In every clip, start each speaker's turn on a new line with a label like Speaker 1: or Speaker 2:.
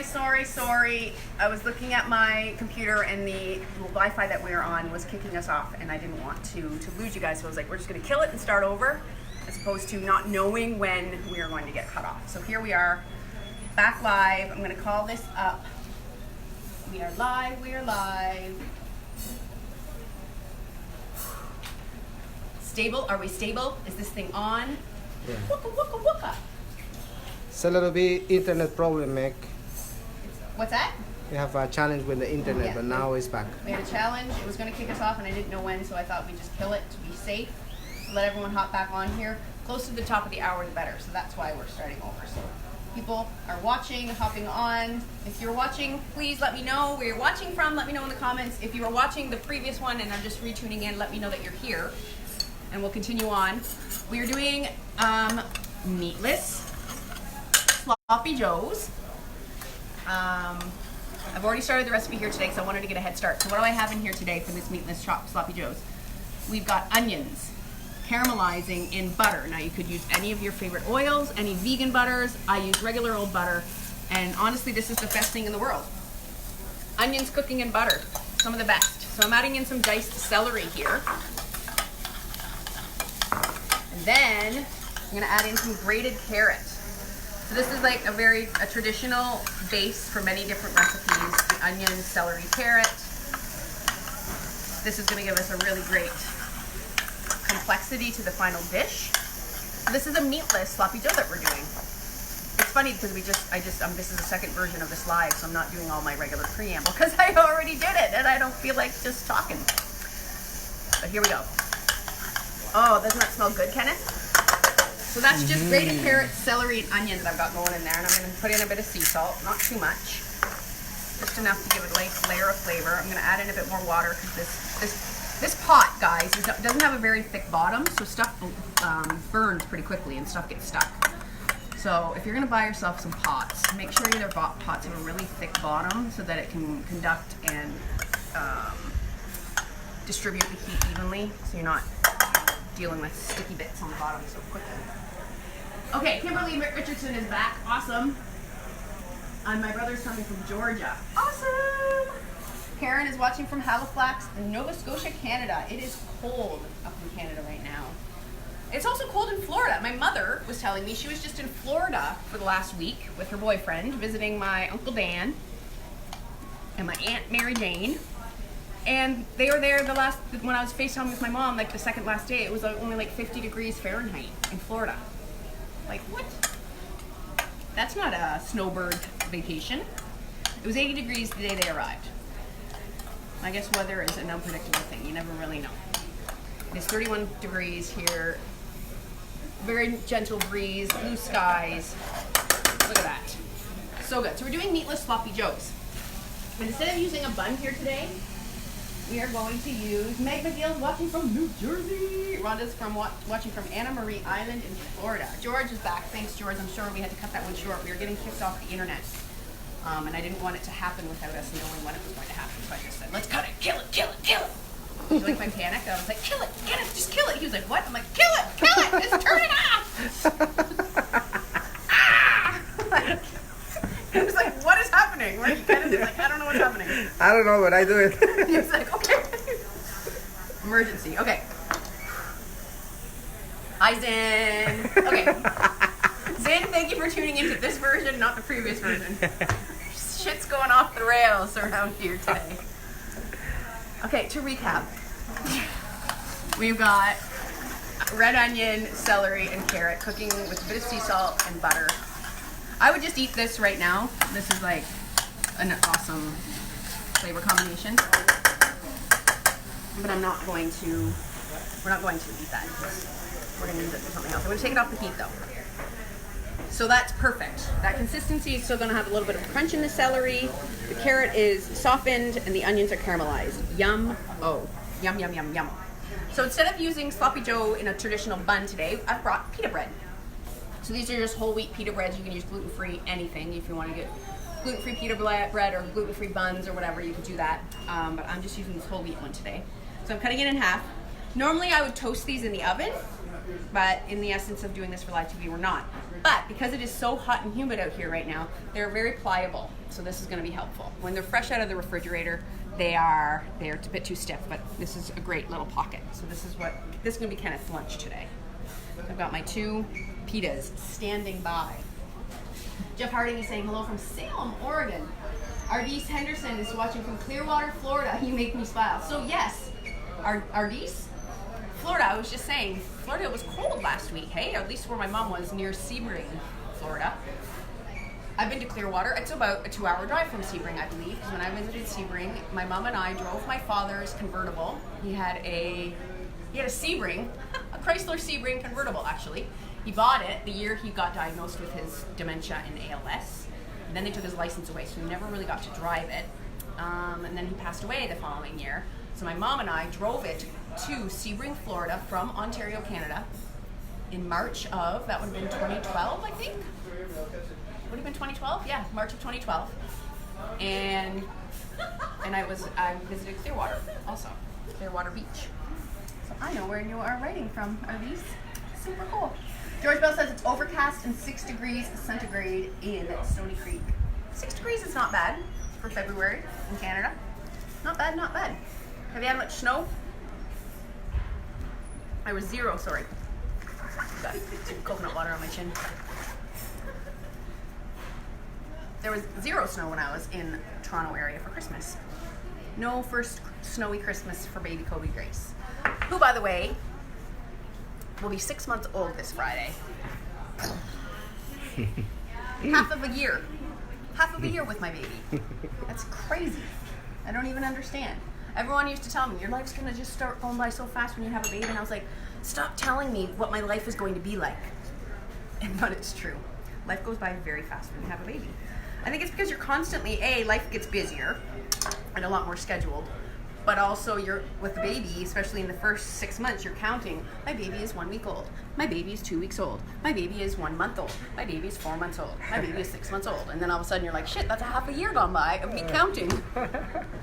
Speaker 1: sorry. I was looking at my computer and the Wi-Fi that we were on was kicking us off, and I didn't want to lose you guys, so I was like, we're just gonna kill it and start over, as opposed to not knowing when we are going to get cut off. So here we are, back live. I'm gonna call this up. We are live. Stable, are we stable? Is this thing on?
Speaker 2: Yeah.
Speaker 1: Wooka.
Speaker 2: It's a little bit internet problem, Meg.
Speaker 1: What's that?
Speaker 2: We have a challenge with the internet,
Speaker 1: Yeah.
Speaker 2: but now it's back.
Speaker 1: We had a challenge. It was going to kick us off, and I didn't know when, so I thought we'd just kill it to be safe. Let everyone hop back on here. Close to the top of the hour, the better. So that's why we're starting over. So people are watching, hopping on. If you're watching, please let me know where you're watching from. Let me know in the comments. If you were watching the previous one and are just retuning in, let me know that you're here. And we'll continue on. We are doing meatless sloppy joes. I've already started the recipe here today because I wanted to get a head start. So what do I have in here today for this meatless sloppy joes? We've got onions caramelizing in butter. Now you could use any of your favorite oils, any vegan butters. I use regular old butter, and honestly this is the best thing in the world. Onions cooking in butter, some of the best. So I'm adding in some diced celery here. And then I'm gonna add in some grated carrot. So this is like a traditional base for many different recipes. The onion, celery, carrot. This is gonna give us a really great complexity to the final dish. So this is a meatless sloppy joe that we're doing. It's funny because this is the second version of this live, so I'm not doing all my regular preamble because I already did it and I don't feel like just talking. But here we go. Oh, doesn't that smell good, Kenneth? So that's just grated carrots, celery, and onion that I've got going in there. And I'm going to put in a bit of sea salt, not too much. Just enough to give it a nice layer of flavor. I'm going to add in a bit more water because this pot, guys, doesn't have a very thick bottom, so stuff burns pretty quickly and stuff gets stuck. So if you're going to buy yourself some pots, make sure your pots have a really thick bottom so that it can conduct and distribute the heat evenly, so you're not dealing with sticky bits on the bottom so quickly. Okay, Kimberly Richardson is back. Awesome. And my brother's coming from Georgia. Awesome. Karen is watching from Halifax, Nova Scotia, Canada. It is cold up in Canada right now. It's also cold in Florida. My mother was telling me she was just in Florida for the last week with her boyfriend, visiting my Uncle Dan and my Aunt Mary Jane. And they were there when I was FaceTiming with my mom, like the second last day, it was only like 50 degrees Fahrenheit in Florida. Like, what? That's not a snowbird vacation. It was 80 degrees the day they arrived. I guess weather is an unpredictable thing. You never really know. It's 31 degrees here. Very gentle breeze, blue skies. Look at that. So good. So we're doing meatless sloppy joes. But instead of using a bun here today, we are going to use Meg McGill's watching from New Jersey. Rhonda's watching from Anna Marie Island in Florida. George is back. Thanks, George. I'm sure we had to cut that one short. We were getting kicked off the internet. And I didn't want it to happen without us knowing when it was going to happen. So I just said, let's cut it. Kill it. You like my panic? I was like, kill it. Get it. Just kill it. He was like, what? I'm like, kill it. Just turn it off. Ah! He was like, what is happening? Right? Kenneth was like, I don't know what's happening.
Speaker 2: I don't know, but I do it.
Speaker 1: He was like, okay. Emergency. Okay. Hi, Zin. Okay. Zin, thank you for tuning into this version, not the previous version. Shit's going off the rails around here today. Okay, to recap. We've got red onion, celery, and carrot cooking with a bit of sea salt and butter. I would just eat this right now. This is like an awesome flavor combination. But we're not going to eat that. We're going to use it for something else. I'm going to take it off the heat though. So that's perfect. That consistency is still going to have a little bit of crunch in the celery. The carrot is softened and the onions are caramelized. Yum. Oh, yum, yum, yum, yum. So instead of using sloppy joe in a traditional bun today, I've brought pita bread. So these are just whole wheat pita breads. You can use gluten-free anything. If you want to get gluten-free pita bread or gluten-free buns or whatever, you can do that. But I'm just using this whole wheat one today. So I'm cutting it in half. Normally I would toast these in the oven, but in the essence of doing this for live TV, we're not. But because it is so hot and humid out here right now, they're very pliable. So this is going to be helpful. When they're fresh out of the refrigerator, they're a bit too stiff, but this is a great little pocket. So this is going to be Kenneth's lunch today. I've got my 2 pitas standing by. Jeff Harding is saying hello from Salem, Oregon. Ardise Henderson is watching from Clearwater, Florida. You make me smile. So yes, Ardise, Florida, I was just saying, Florida was cold last week, hey? At least where my mom was, near Sebring, Florida. I've been to Clearwater. It's about a 2-hour drive from Sebring, I believe. Because when I visited Sebring, my mom and I drove my father's convertible. He had a Sebring, a Chrysler Sebring convertible, actually. He bought it the year he got diagnosed with his dementia and ALS. And then they took his license away, so he never really got to drive it. And then he passed away the following year. So my mom and I drove it to Sebring, Florida from Ontario, Canada in March of, that would have been 2012, I think? Would have been 2012? Yeah, March of 2012. And I visited Clearwater also, Clearwater Beach. So I know where you are writing from, Arby's. Super cool. George Bell says it's overcast and 6 degrees centigrade in Stony Creek. 6 degrees is not bad for February in Canada. Not bad, not bad. Have you had much snow? I was 0, sorry. Got some coconut water on my chin. There was 0 snow when I was in Toronto area for Christmas. No first snowy Christmas for baby Kobe Grace, who, by the way, will be 6 months old this Friday. Half of a year. Half of a year with my baby. That's crazy. I don't even understand. Everyone used to tell me, your life's gonna just start going by so fast when you have a baby. And I was like, stop telling me what my life is going to be like. But it's true. Life goes by very fast when you have a baby. I think it's because you're constantly, life gets busier and a lot more scheduled. But also you're with the baby, especially in the first 6 months, you're counting, my baby is 1 week old. My baby is 2 weeks old. My baby is 1 month old. My baby is 4 months old. My baby is 6 months old. And then all of a sudden you're like, shit, that's a half a year gone by of me counting.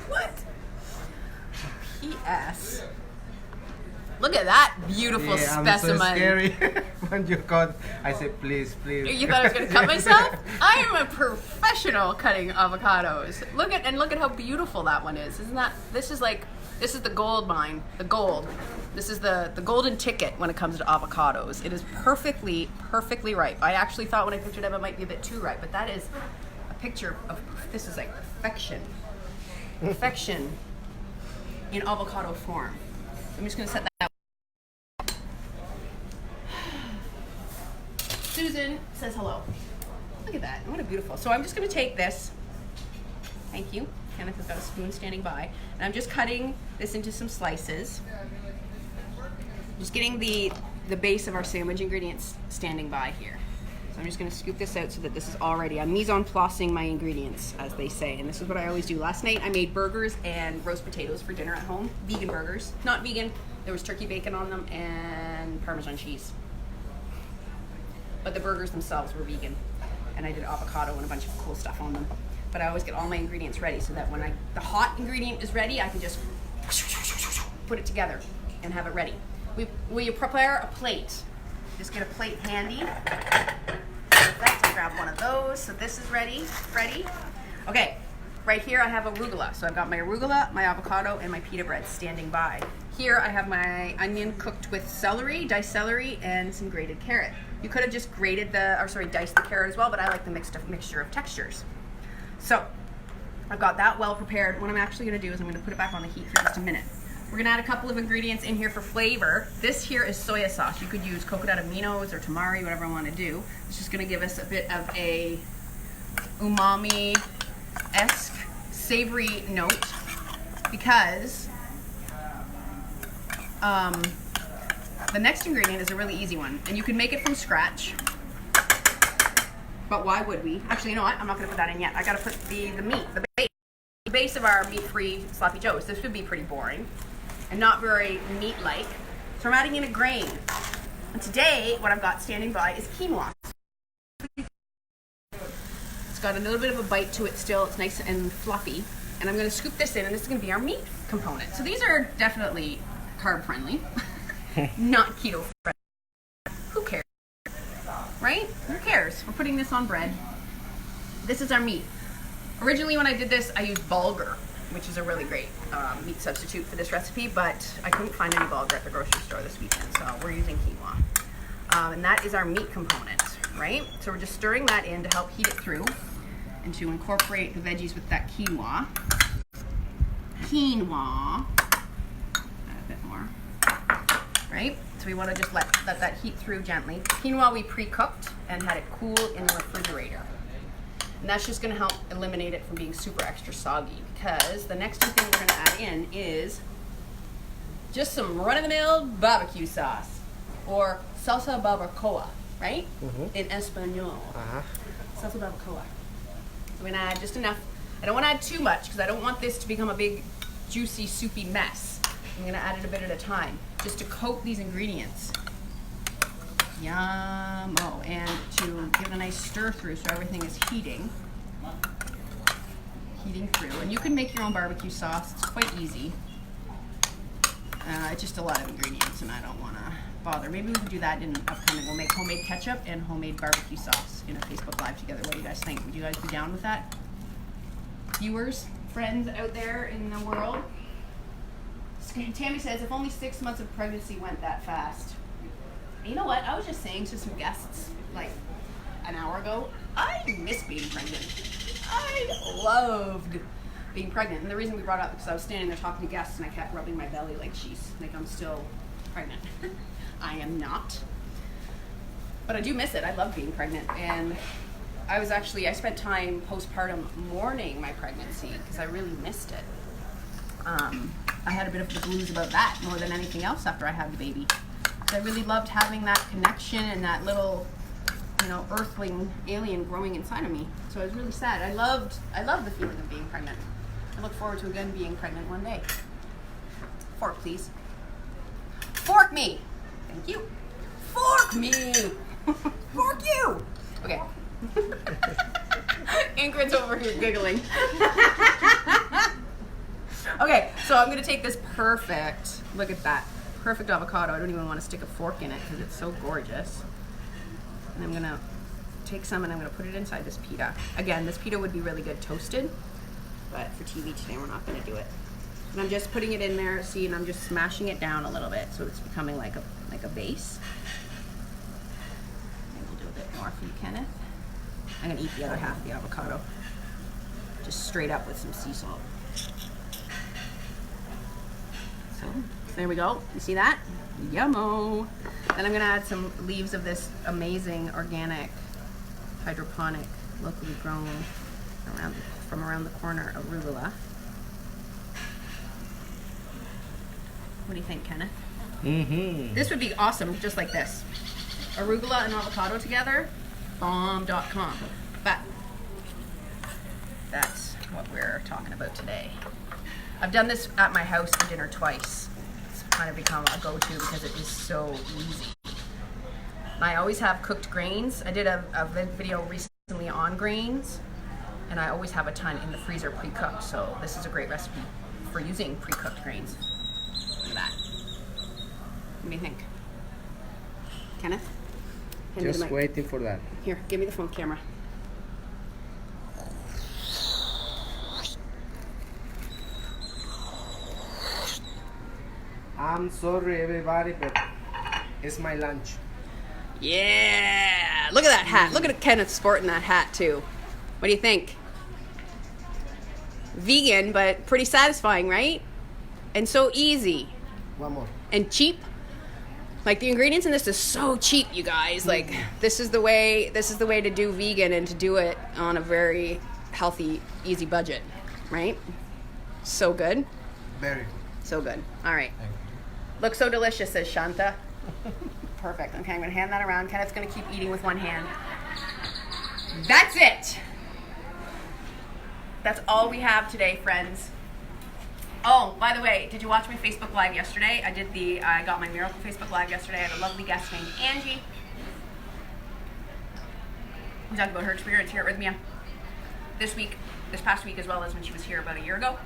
Speaker 1: What? P.S. Look at that beautiful specimen.
Speaker 2: I'm so scary. When you cut, I said, please.
Speaker 1: You thought I was going to cut myself? I am a professional cutting avocados. Look at how beautiful that one is. Isn't that? This is the gold mine. The gold. This is the golden ticket when it comes to avocados. It is perfectly ripe. I actually thought when I pictured it might be a bit too ripe, but that is a picture of. This is like perfection. Perfection in avocado form. I'm just going to set that out. Susan says hello. Look at that. What a beautiful. So I'm just going to take this. Thank you. Kenneth has got a spoon standing by. And I'm just cutting this into some slices. Just getting the base of our sandwich ingredients standing by here. So I'm just going to scoop this out so that this is already, I'm mise en placing my ingredients, as they say. And this is what I always do. Last night I made burgers and roast potatoes for dinner at home. Vegan burgers. Not vegan. There was turkey bacon on them and Parmesan cheese. But the burgers themselves were vegan. And I did avocado and a bunch of cool stuff on them. But I always get all my ingredients ready so that when the hot ingredient is ready, I can just put it together and have it ready. Will you prepare a plate? Just get a plate handy. Perfect. I'll grab one of those. So this is ready. Okay, right here I have arugula. So I've got my arugula, my avocado, and my pita bread standing by. Here I have my onion cooked with celery, diced celery, and some grated carrot. You could have just diced the carrot as well, but I like the mixture of textures. So I've got that well prepared. What I'm actually going to do is I'm going to put it back on the heat for just a minute. We're going to add a couple of ingredients in here for flavor. This here is soya sauce. You could use coconut aminos or tamari, whatever I want to do. It's just going to give us a bit of a umami-esque savory note because the next ingredient is a really easy one. And you can make it from scratch. But why would we? Actually, you know what? I'm not going to put that in yet. I got to put the meat, the base of our meat-free sloppy joes. This would be pretty boring and not very meat-like. So I'm adding in a grain. And today, what I've got standing by is quinoa. It's got a little bit of a bite to it still. It's nice and fluffy. And I'm going to scoop this in, and this is going to be our meat component. So these are definitely carb friendly, not keto friendly. Who cares? Right? Who cares? We're putting this on bread. This is our meat. Originally when I did this, I used bulgur, which is a really great meat substitute for this recipe, but I couldn't find any bulgur at the grocery store this weekend, so we're using quinoa. And that is our meat component, right? So we're just stirring that in to help heat it through and to incorporate the veggies with that quinoa. Add a bit more, right? So we want to just let that heat through gently. Quinoa we pre-cooked and had it cool in the refrigerator. And that's just going to help eliminate it from being super extra soggy, because the next two things we're going to add in is just some run-of-the-mill barbecue sauce, or salsa barbacoa, right? In Espanol. Salsa barbacoa. So we're going to add just enough. I don't want to add too much because I don't want this to become a big, juicy, soupy mess. I'm going to add it a bit at a time just to coat these ingredients. Yum-o. And to give it a nice stir through so everything is heating through. And you can make your own barbecue sauce. It's quite easy. It's just a lot of ingredients and I don't want to bother. Maybe we can do that in upcoming. We'll make homemade ketchup and homemade barbecue sauce in a Facebook Live together. What do you guys think? Would you guys be down with that? Viewers, friends out there in the world. Tammy says, if only 6 months of pregnancy went that fast. You know what? I was just saying to some guests like an hour ago, I miss being pregnant. I loved being pregnant. And the reason we brought it up is because I was standing there talking to guests and I kept rubbing my belly like I'm still pregnant. I am not. But I do miss it. I love being pregnant. And I spent time postpartum mourning my pregnancy because I really missed it. I had a bit of the blues about that more than anything else after I had the baby. I really loved having that connection and that little, earthling alien growing inside of me. So I was really sad. I loved the feeling of being pregnant. I look forward to again being pregnant one day. Fork, please. Fork me. Thank you. Fork me. Fork you. Okay. Ingrid's over here giggling. Okay, so I'm going to take this perfect, look at that, perfect avocado. I don't even want to stick a fork in it because it's so gorgeous. And I'm going to take some and I'm going to put it inside this pita. Again, this pita would be really good toasted, but for TV today we're not going to do it. And I'm just putting it in there, see, and I'm just smashing it down a little bit so it's becoming like a base. Maybe we'll do a bit more for you, Kenneth. I'm going to eat the other half of the avocado, just straight up with some sea salt. So there we go. You see that? Yummo. Then I'm going to add some leaves of this amazing organic, hydroponic, locally grown from around the corner arugula. What do you think, Kenneth? This would be awesome, just like this. Arugula and avocado together, bomb.com. But that's what we're talking about today. I've done this at my house for dinner twice. It's kind of become a go-to because it is so easy. And I always have cooked grains. I did a video recently on grains, and I always have a ton in the freezer pre-cooked. So this is a great recipe for using pre-cooked grains. Look at that. What do you think? Kenneth?
Speaker 2: Just waiting for that.
Speaker 1: Here, give me the phone camera.
Speaker 2: I'm sorry everybody, but it's my lunch.
Speaker 1: Yeah! Look at that hat. Look at Kenneth sporting that hat too. What do you think? Vegan, but pretty satisfying, right? And so easy.
Speaker 2: One more.
Speaker 1: And cheap. Like the ingredients in this is so cheap, you guys. Like this is the way to do vegan and to do it on a very healthy, easy budget, right? So good.
Speaker 2: Very good.
Speaker 1: So good. All right. Looks so delicious, says Shanta. Perfect. Okay, I'm going to hand that around. Kenneth's going to keep eating with one hand. That's it. That's all we have today, friends. Oh, by the way, did you watch my Facebook Live yesterday? I got my Miracle Facebook Live yesterday. I had a lovely guest named Angie. We talked about her experience here at Rythmia this past week, as well as when she was here about a year ago.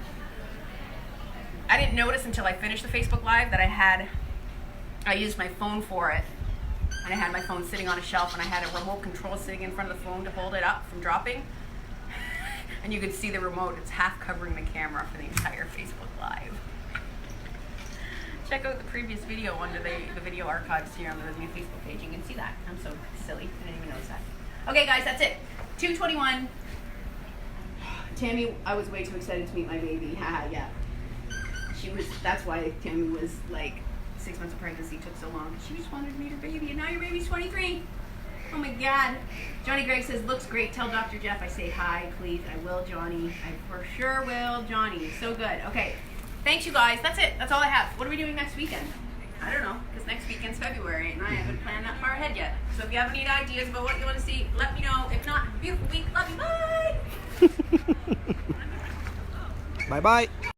Speaker 1: I didn't notice until I finished the Facebook Live that I used my phone for it. And I had my phone sitting on a shelf and I had a remote control sitting in front of the phone to hold it up from dropping. And you could see the remote, it's half covering the camera for the entire Facebook Live. Check out the previous video under the video archives here on the Rythmia Facebook page. You can see that. I'm so silly, I didn't even notice that. Okay guys, that's it. 2:21. Tammy, I was way too excited to meet my baby. Haha, yeah. That's why Tammy was like, 6 months of pregnancy took so long. She just wanted to meet her baby, and now your baby's 23. Oh my God. Johnny Gregg says, looks great. Tell Dr. Jeff I say hi, please. I will, Johnny. I for sure will, Johnny. So good. Okay. Thanks, you guys. That's it. That's all I have. What are we doing next weekend? I don't know, because next weekend's February, and I haven't planned that far ahead yet. So if you have any ideas about what you want to see, let me know. If not, beautiful week. Love you. Bye.
Speaker 2: Bye-bye.